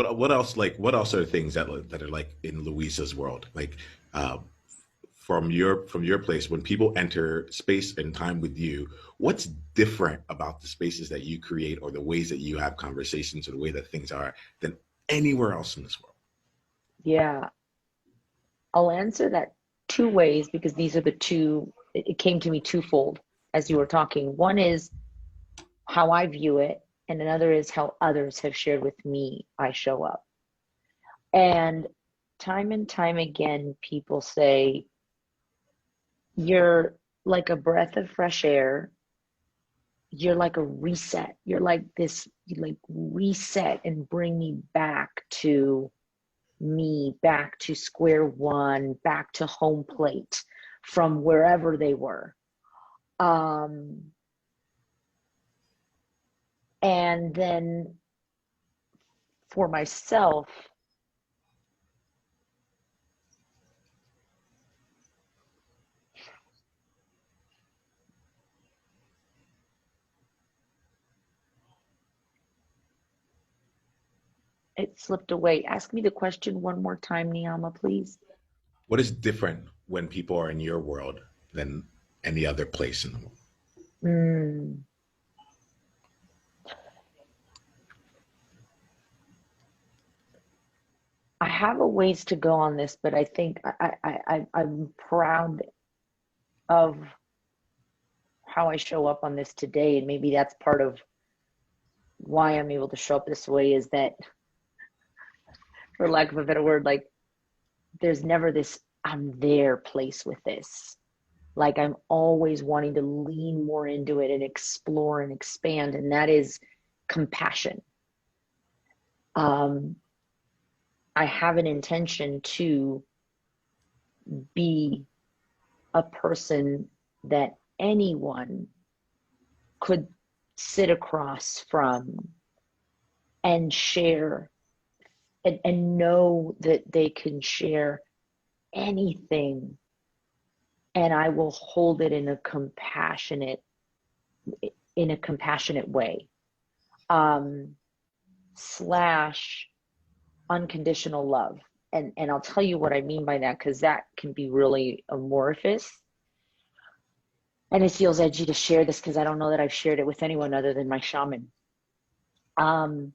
what else like what else are things that are like in Louisa's world? Like uh, from your place, when people enter space and time with you, what's different about the spaces that you create or the ways that you have conversations or the way that things are than anywhere else in this world? Yeah, I'll answer that two ways because these are the two, it came to me twofold as you were talking. One is how I view it, and another is how others have shared with me I show up. And time again, people say, you're like a breath of fresh air. You're like a reset. You're like this, you like reset and bring me back to me, back to square one, back to home plate from wherever they were. Um, and then for myself, it slipped away. Ask me the question one more time, Niyama, please. What is different when people are in your world than any other place in the world? Mm, I have a ways to go on this, but I think I'm proud of how I show up on this today. And maybe that's part of why I'm able to show up this way is that, for lack of a better word, like there's never this I'm there place with this. Like I'm always wanting to lean more into it and explore and expand. And that is compassion. Um, I have an intention to be a person that anyone could sit across from and share and know that they can share anything and I will hold it in a compassionate way. Um, slash unconditional love. And I'll tell you what I mean by that because that can be really amorphous. And it feels edgy to share this because I don't know that I've shared it with anyone other than my shaman. Um,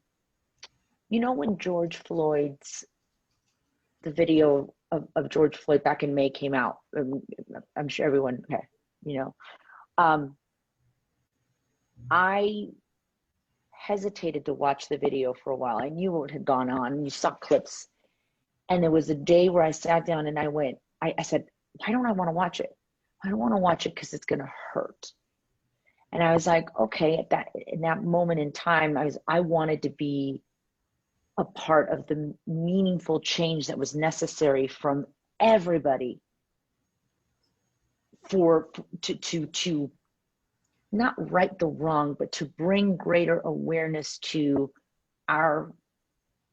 you know when the video of George Floyd back in May came out, I'm sure everyone, okay, you know, um, I hesitated to watch the video for a while. I knew what had gone on. You saw clips. And there was a day where I sat down and I said, why don't I want to watch it? I don't want to watch it because it's going to hurt. And I was like, okay, in that moment in time, I wanted to be a part of the meaningful change that was necessary from everybody to not right the wrong, but to bring greater awareness to our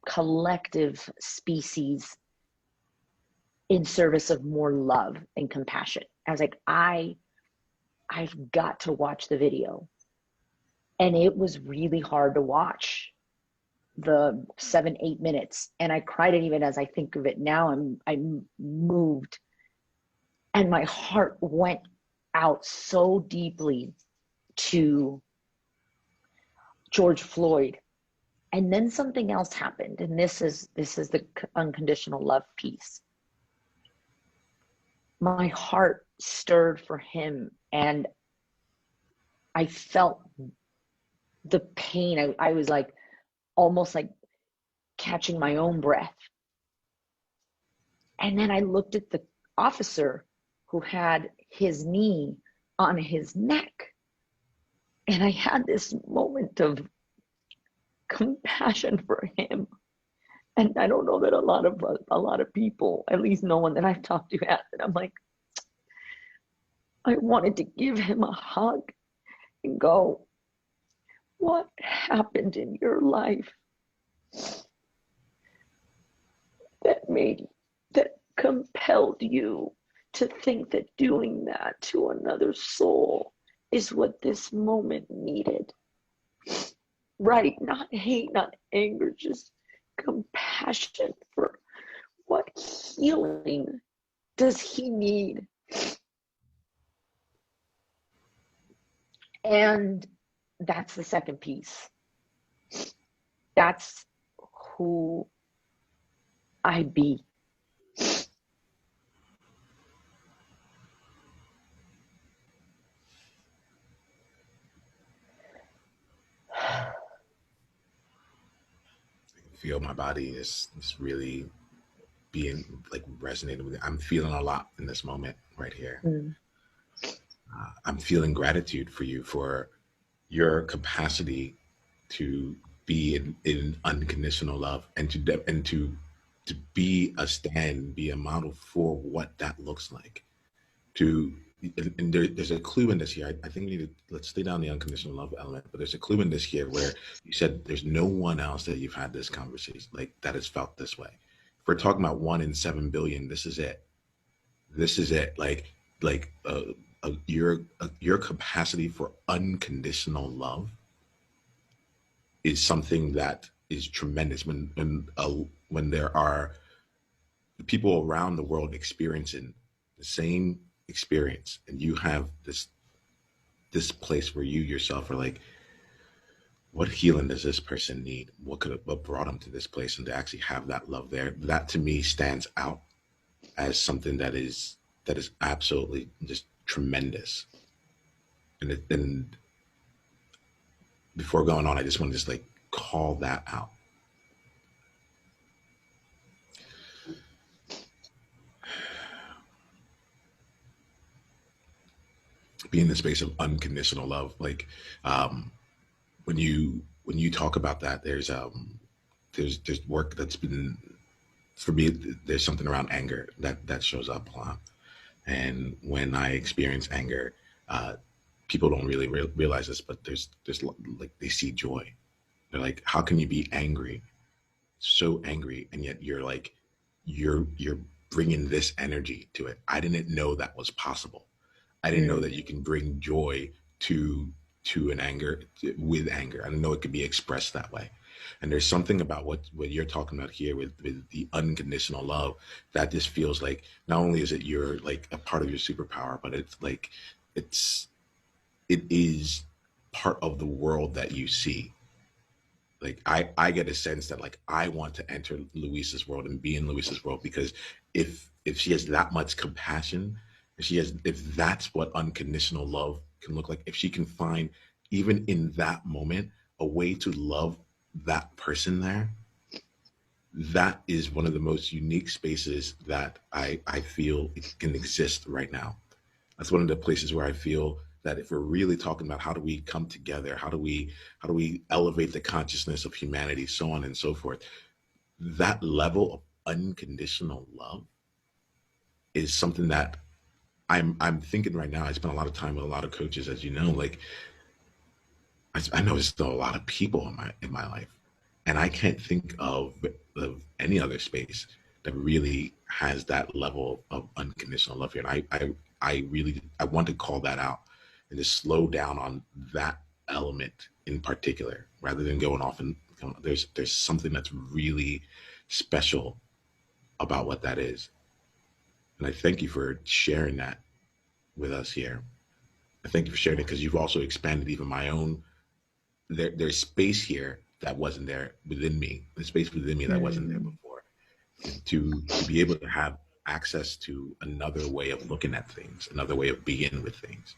collective species in service of more love and compassion. I was like, I've got to watch the video. And it was really hard to watch the 7, 8 minutes. And I cried it even as I think of it now. I'm moved. And my heart went out so deeply to George Floyd. And then something else happened. And this is the unconditional love piece. My heart stirred for him and I felt the pain. I was like almost like catching my own breath. And then I looked at the officer who had his knee on his neck. And I had this moment of compassion for him. And I don't know that a lot of people, at least no one that I've talked to has it. I'm like, I wanted to give him a hug and go, what happened in your life that compelled you to think that doing that to another soul is what this moment needed? Right? Not hate, not anger, just compassion for what healing does he need. And that's the second piece. That's who I be. Feel my body is really being like resonating with it. I'm feeling a lot in this moment right here. Mm. I'm feeling gratitude for you for your capacity to be in unconditional love and to be a stand, be a model for what that looks like. To and there's a clue in this here. I think we need to let's stay down the unconditional love element, but there's a clue in this here where you said there's no one else that you've had this conversation like that has felt this way. If we're talking about 1 in 7 billion, this is it. This is it. Your capacity for unconditional love is something that is tremendous. When there are people around the world experiencing the same experience, and you have this place where you yourself are like, what healing does this person need? What brought them to this place, and to actually have that love there, that to me stands out as something that is absolutely just tremendous. And before going on, I just want to just like call that out. Be in the space of unconditional love, like um, when you talk about that, there's work that's been for me. There's something around anger that shows up a lot, and when I experience anger, uh, people don't really realize this, but there's like they see joy. They're like, how can you be angry, so angry, and yet you're like you're bringing this energy to it. I didn't know that was possible. I didn't know Mm. that you can bring joy to an anger with anger. I didn't know it could be expressed that way. And there's something about what you're talking about here with the unconditional love that just feels like not only is it your like a part of your superpower, but it's like it's it is part of the world that you see. Like I get a sense that like I want to enter Luisa's world and be in Luisa's world because if she has that much compassion, if that's what unconditional love can look like, if she can find even in that moment a way to love that person there, that is one of the most unique spaces that I feel it can exist right now. That's one of the places where I feel that if we're really talking about how do we come together, how do we elevate the consciousness of humanity, so on and so forth, that level of unconditional love is something that I'm thinking right now. I spend a lot of time with a lot of coaches, as you know. Like I know there's still a lot of people in my life, and I can't think of any other space that really has that level of unconditional love here. And I really I want to call that out and just slow down on that element in particular, rather than going off and there's something that's really special about what that is. And I thank you for sharing that with us here. I thank you for sharing it because you've also expanded even my own there's space here that wasn't there within me, the space within me that wasn't there Mm. before. And to be able to have access to another way of looking at things, another way of being with things.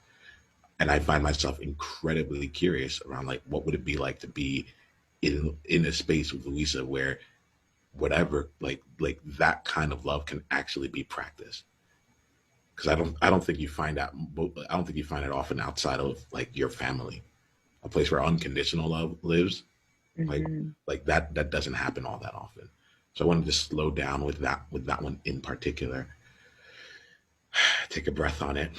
And I find myself incredibly curious around like what would it be like to be in a space with Louisa where whatever like that kind of love can actually be practiced. Because I don't think you find that I don't think you find it often outside of like your family, a place where unconditional love lives like Mhm. that doesn't happen all that often. So I wanted to slow down with that one in particular. Take a breath on it,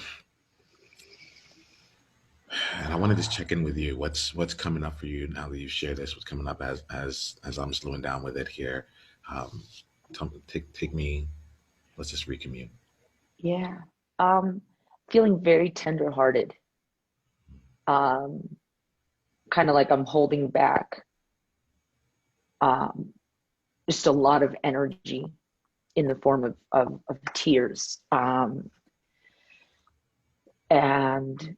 and I want to just check in with you. What's coming up for you now that you've shared this? What's coming up as I'm slowing down with it here? Um, take me. Let's just recommune. Yeah. Um, Feeling very tender-hearted. Kind of like I'm holding back. Um, just a lot of energy in the form of tears. And,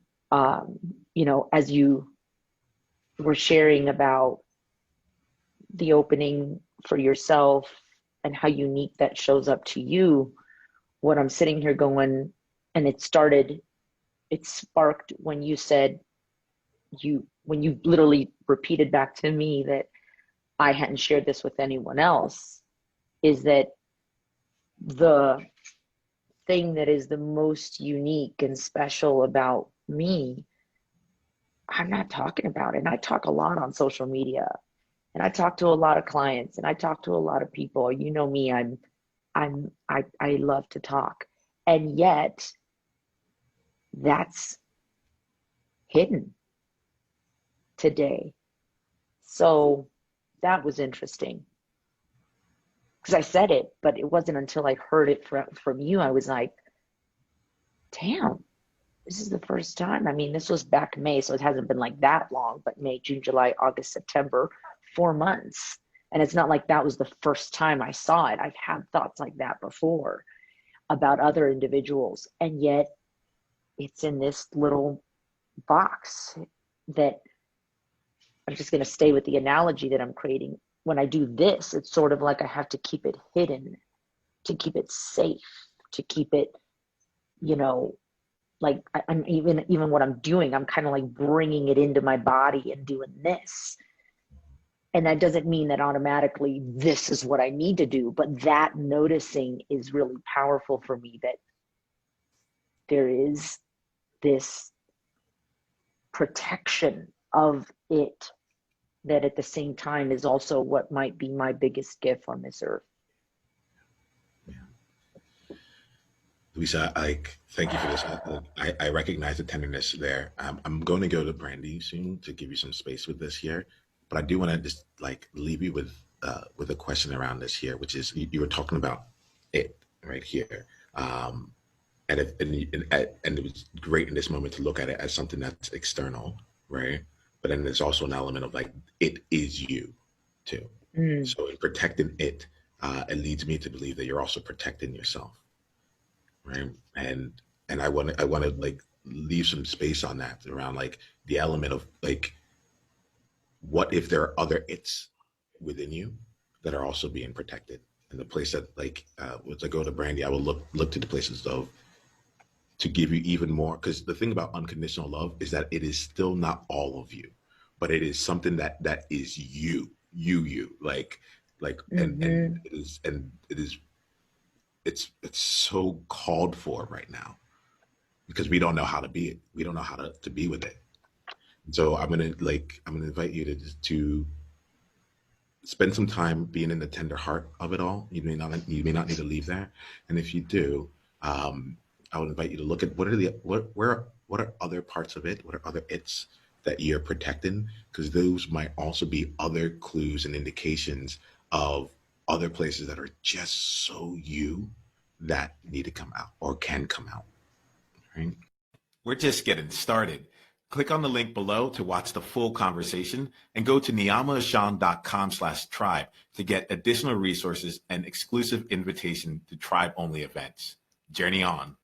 you know, as you were sharing about the opening for yourself and how unique that shows up to you, what I'm sitting here going, and it sparked when you said, when you literally repeated back to me that I hadn't shared this with anyone else, is that the thing that is the most unique and special about me, I'm not talking about it. And I talk a lot on social media, and I talk to a lot of clients, and I talk to a lot of people. You know me, I love to talk. And yet that's hidden today. So that was interesting, because I said it, but it wasn't until I heard it from you, I was like, damn, this is the first time. I mean, this was back May, so it hasn't been like that long, but May, June, July, August, September, 4 months. And it's not like that was the first time I saw it. I've had thoughts like that before about other individuals. And yet it's in this little box that I'm just going to stay with the analogy that I'm creating. When I do this, it's sort of like I have to keep it hidden, to keep it safe, to keep it, you know, like I'm even what I'm doing, I'm kind of like bringing it into my body and doing this. And that doesn't mean that automatically this is what I need to do, but that noticing is really powerful for me, that there is this protection of it that at the same time is also what might be my biggest gift on this earth. Yeah. Louisa, thank you for this. I recognize the tenderness there. I'm going to go to Brandy soon to give you some space with this here, but I do want to just like leave you with a question around this here, which is you were talking about it right here, and it was great in this moment to look at it as something that's external, right? But then there's also an element of like it is you too. Mm. So in protecting it, it leads me to believe that you're also protecting yourself, right? And I want to like leave some space on that around like the element of like what if there are other it's within you that are also being protected, and the place that like once I go to Brandy, I will look to the places of to give you even more, because the thing about unconditional love is that it is still not all of you, but it is something that is you like and Mm-hmm. it's so called for right now because we don't know how to be it. We don't know how to be with it. So I'm gonna invite you to spend some time being in the tender heart of it all. You may not need to leave there, and if you do, um, I would invite you to look at what are other parts of it, what are other it's that you're protecting, because those might also be other clues and indications of other places that are just so you that need to come out or can come out. Right? We're just getting started. Click on the link below to watch the full conversation and go to niyamaashawn.com/tribe to get additional resources and exclusive invitation to tribe only events. Journey on.